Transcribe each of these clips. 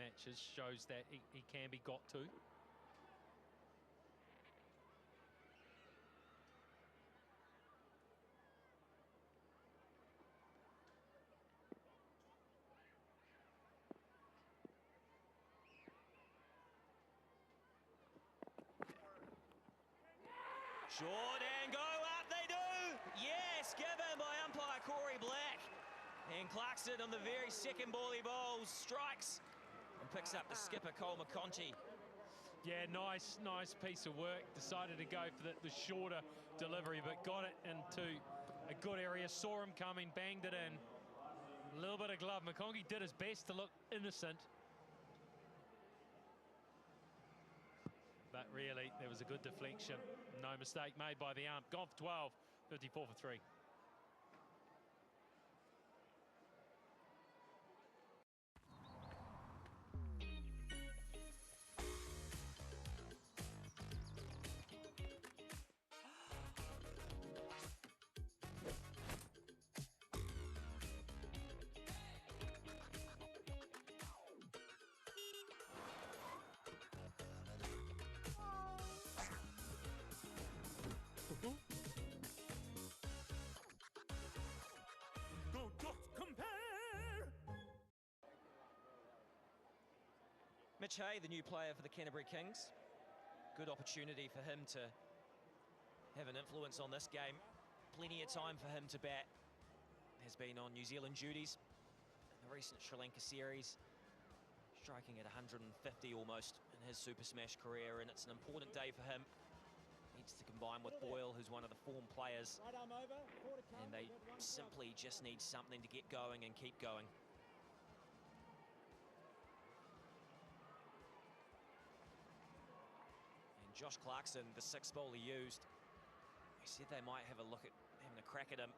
matches shows that he can be got to. Short and go up, they do! Yes, given by umpire Corey Black. And Clarkson on the very second ball he bowls, strikes and picks up the skipper, Cole McConchie. Yeah, nice piece of work. Decided to go for the shorter delivery, but got it into a good area. Saw him coming, banged it in. A little bit of glove. McConchie did his best to look innocent. But really, there was a good deflection. No mistake made by the ump. Gone for 12, 54 for 3. Mitch Hay, the new player for the Canterbury Kings. Good opportunity for him to have an influence on this game. Plenty of time for him to bat. Has been on New Zealand duties in the recent Sri Lanka series, striking at 150 almost in his Super Smash career, and it's an important day for him. Needs to combine with Boyle, who's one of the form players, and they simply just need something to get going and keep going. Josh Clarkson, the sixth bowler used, he said they might have a look at having a crack at him,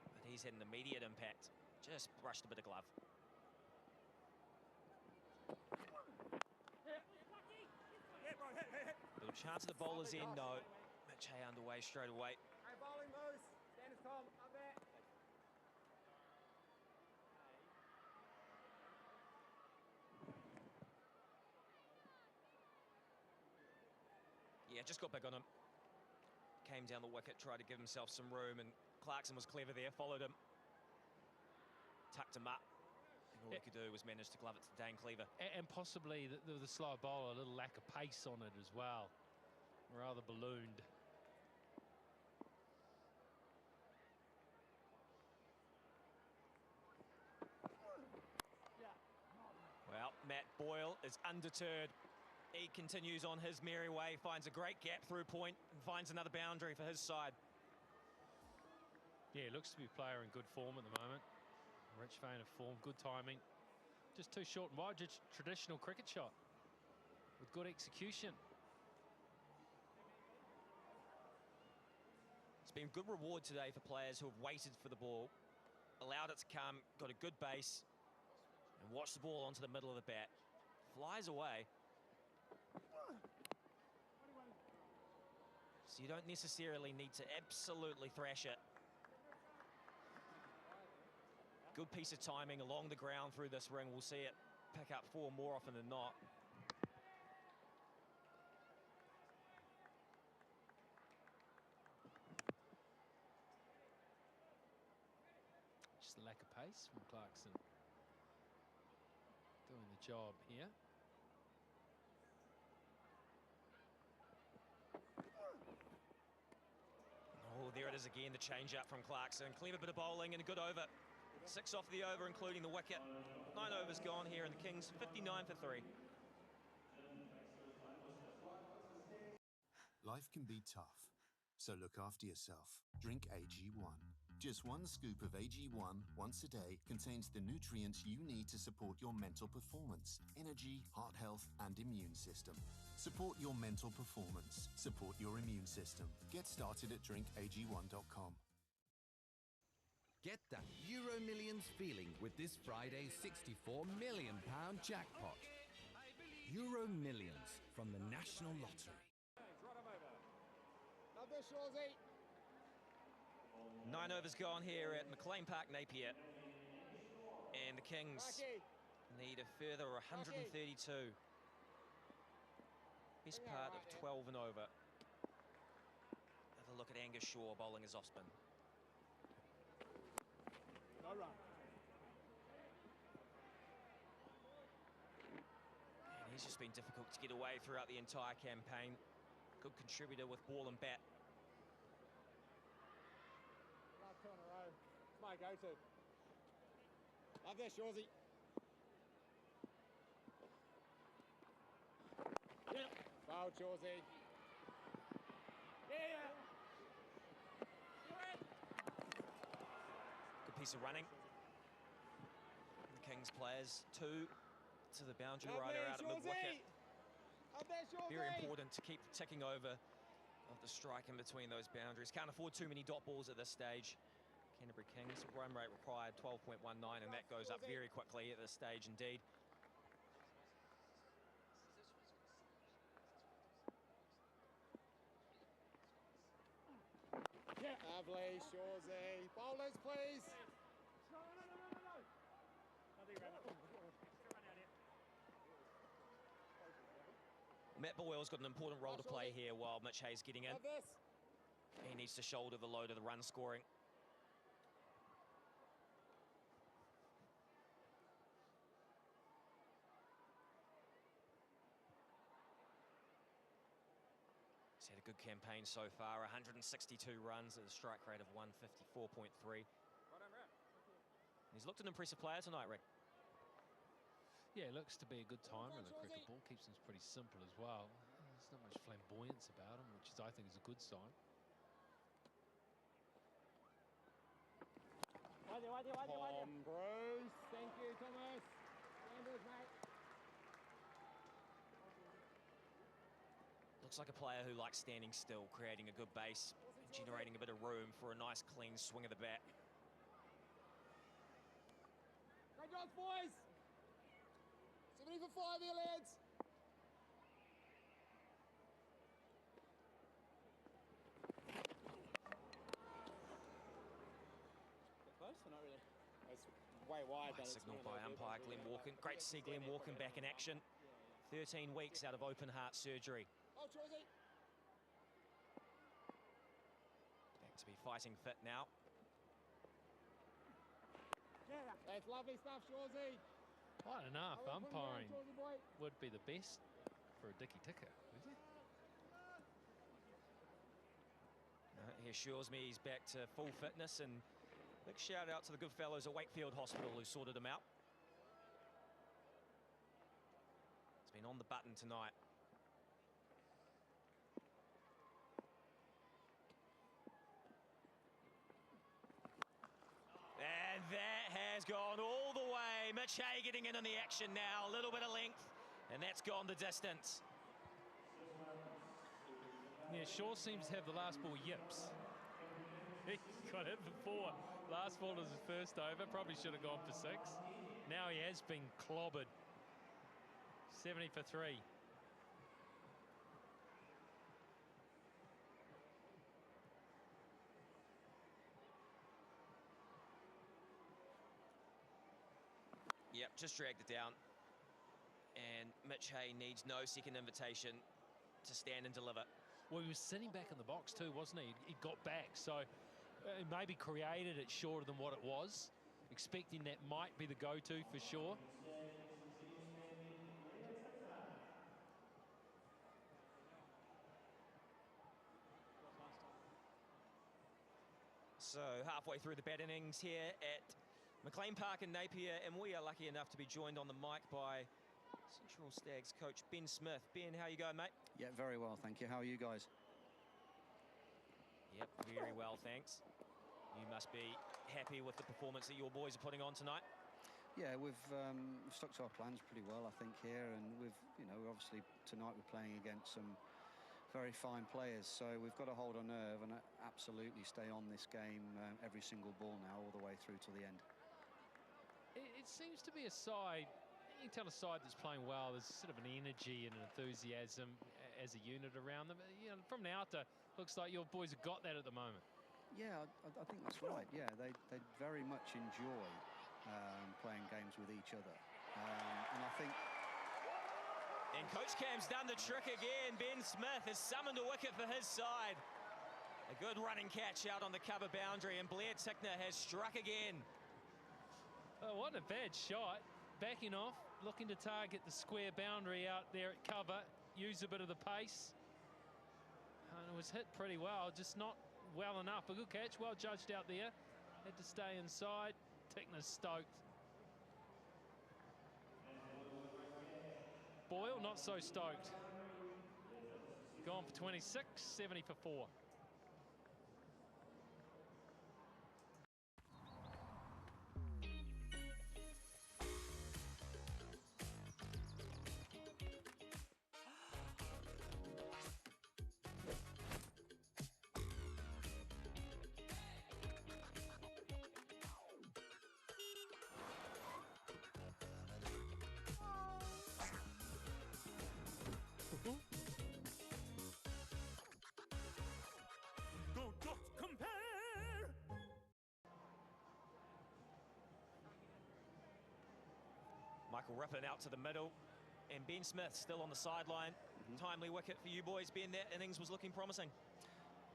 but he's had an immediate impact. Just brushed a bit of glove. Little chance of the bowler's in, no. Mitch Hay underway straight away. Hey, bowling moves. Stand as calm. Up there. Yeah, just got big on him. Came down the wicket, tried to give himself some room, and Clarkson was clever there, followed him. Tucked him up. And all he could do was manage to glove it to Dane Cleaver. And possibly the slow bowler, a little lack of pace on it as well. Rather ballooned. Well, Matt Boyle is undeterred. He continues on his merry way, finds a great gap through point, and finds another boundary for his side. Yeah, looks to be a player in good form at the moment. Rich vein of form, good timing. Just too short and wide, just traditional cricket shot with good execution. It's been good reward today for players who have waited for the ball, allowed it to come, got a good base, and watched the ball onto the middle of the bat. Flies away. So you don't necessarily need to absolutely thrash it. Good piece of timing along the ground through this ring. We'll see it pick up 4 more often than not. Just the lack of pace from Clarkson. Doing the job here. Oh, there it is again, the change-up from Clarkson. Clever bit of bowling and a good over. 6 off the over, including the wicket. 9 overs gone here in the Kings, 59 for 3. Life can be tough, so look after yourself. Drink AG1. Just 1 scoop of AG1 once a day contains the nutrients you need to support your mental performance, energy, heart health, and immune system. Support your mental performance. Support your immune system. Get started at drinkag1.com. Get that Euro Millions feeling with this Friday's £64 million jackpot. Euro Millions from the National Lottery. Love this, Shawsy. 9 overs gone here at McLean Park, Napier. And the Kings Need a further 132. Best part of 12 and over. Have a look at Angus Shaw bowling his off spin. No run. And he's just been difficult to get away throughout the entire campaign. Good contributor with ball and bat. Last 2 in a row. It's my go-to. Love that, Shawsy. Yep. Wow, Shawsy. Yeah. Good piece of running. The Kings players, 2 to the boundary rider out of mid-wicket. Very important to keep ticking over of the strike in between those boundaries. Can't afford too many dot balls at this stage. Canterbury Kings, run rate required 12.19, and that goes up very quickly at this stage indeed. Yeah. Lovely, Shawsy. Bowlers, please. Matt Boyle's got an important role to play here while Mitch Hayes getting in. Love this. He needs to shoulder the load of the run scoring. He's had a good campaign so far, 162 runs at a strike rate of 154.3. He's looked an impressive player tonight, Rick. Yeah, looks to be a good timer of the cricket ball. Keeps things pretty simple as well. There's not much flamboyance about him, which is, I think, is a good sign. Tom Bruce. Thank you, Thomas. Sanders, mate. Looks like a player who likes standing still, creating a good base, generating a bit of room for a nice clean swing of the bat. Great job, boys. 70 for 5 here, lads. Close or not really? It's way wide. Nice signal by umpire Glenn Walken. Great to see Glenn Walken back in action. 13 weeks out of open heart surgery. Oh, Shawsy. Back to be fighting fit now. Yeah. That's lovely stuff, Shawsy. I don't know if Oh, put him down, umpiring Shawsy boy. would be the best for a Dicky Ticker, would you? He assures me he's back to full fitness, and big shout out to the good fellows at Wakefield Hospital who sorted him out. He's been on the button tonight. And that has gone all the way. Mitch Hay getting in on the action now. A little bit of length, and that's gone the distance. Yeah, Shaw seems to have the last ball yips. He got hit for 4. Last ball was his first over. Probably should have gone for 6. Now he has been clobbered. 70 for 3. Yep, just dragged it down. And Mitch Hay needs no second invitation to stand and deliver. Well, he was sitting back in the box too, wasn't he? He got back, so he maybe created it shorter than what it was, expecting that might be the go-to for sure. So halfway through the bat innings here at McLean Park in Napier, and we are lucky enough to be joined on the mic by Central Stags coach Ben Smith. Ben, how you going, mate? Yeah, very well, thank you. How are you guys? Yep, very well, thanks. You must be happy with the performance that your boys are putting on tonight. Yeah, we've stuck to our plans pretty well, I think, here, and obviously tonight we're playing against some very fine players, so we've got to hold our nerve and absolutely stay on this game every single ball now, all the way through to the end. It seems to be a side, you can tell a side that's playing well, there's sort of an energy and an enthusiasm as a unit around them. You know, from the outer, looks like your boys have got that at the moment. Yeah, I think that's right. Yeah, they very much enjoy playing games with each other. And I think... And Coach Cam's done the trick again. Ben Smith has summoned a wicket for his side. A good running catch out on the cover boundary, and Blair Tickner has struck again. Oh, what a bad shot. Backing off, looking to target the square boundary out there at cover, use a bit of the pace. And it was hit pretty well, just not well enough. A good catch, well judged out there. Had to stay inside. Tickner's stoked. Boyle not so stoked. Gone for 26, 70 for 4. Michael Rippon out to the middle, and Ben Smith still on the sideline. Timely wicket for you boys. Ben, that innings was looking promising.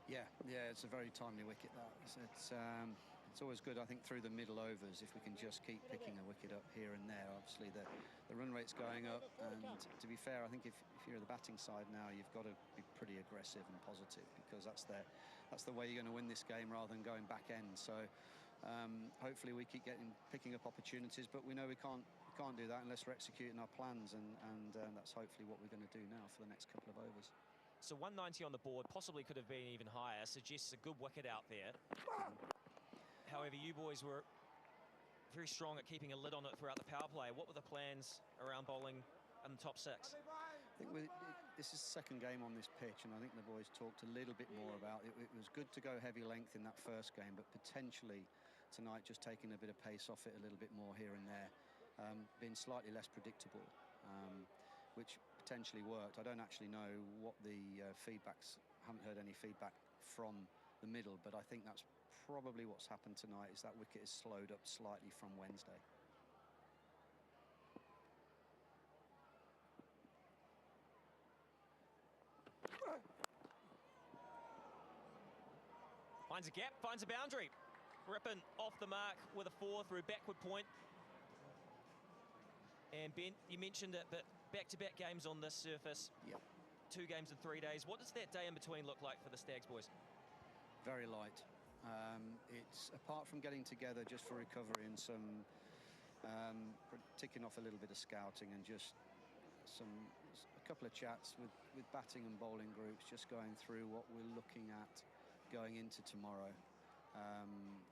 Yeah, it's a very timely wicket, that. It's always good, I think, through the middle overs, if we can just keep picking a wicket up here and there. Obviously, the run rate's going up, and to be fair, I think if you're the batting side now, you've got to be pretty aggressive and positive, because that's the way you're going to win this game, rather than going back end. So hopefully we keep picking up opportunities, but we know we can't do that unless we're executing our plans, and that's hopefully what we're going to do now for the next couple of overs. So 190 on the board, possibly could have been even higher, suggests a good wicket out there. However, you boys were very strong at keeping a lid on it throughout the power play. What were the plans around bowling in the top 6? I think this is the second game on this pitch, and I think the boys talked a little bit more about it. It was good to go heavy length in that first game, but potentially tonight just taking a bit of pace off it a little bit more here and there. Being slightly less predictable, which potentially worked. I don't actually know what the feedbacks, haven't heard any feedback from the middle, but I think that's probably what's happened tonight, is that wicket is slowed up slightly from Wednesday. Finds a gap, finds a boundary. Rippon off the mark with a 4 through backward point. And Ben, you mentioned it, but back-to-back games on this surface. Yep. 2 games in 3 days. What does that day in between look like for the Stags boys? Very light. It's, apart from getting together just for recovery and some ticking off a little bit of scouting, and just a couple of chats with batting and bowling groups, just going through what we're looking at going into tomorrow.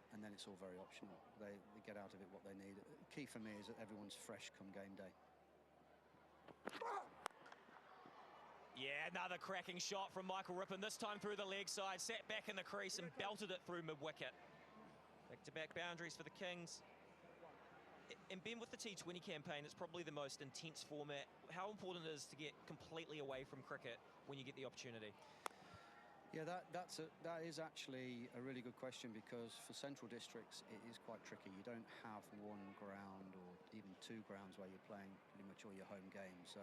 And then it's all very optional. They get out of it what they need. Key for me is that everyone's fresh come game day. Yeah, another cracking shot from Michael Rippon, this time through the leg side, sat back in the crease and belted it through mid-wicket. Back-to-back boundaries for the Kings. And Ben, with the T20 campaign, it's probably the most intense format. How important it is to get completely away from cricket when you get the opportunity? Yeah, that is actually a really good question, because for central districts it is quite tricky. You don't have one ground or even 2 grounds where you're playing pretty much all your home games. So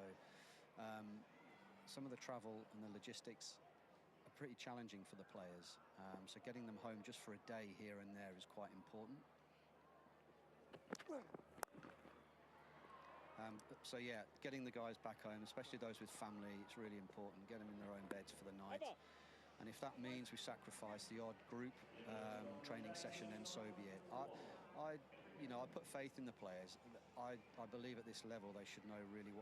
some of the travel and the logistics are pretty challenging for the players. So getting them home just for a day here and there is quite important. So yeah, getting the guys back home, especially those with family, it's really important. Get them in their own beds for the night. And if that means we sacrifice the odd group training session, then so be it. I put faith in the players. I believe at this level they should know really what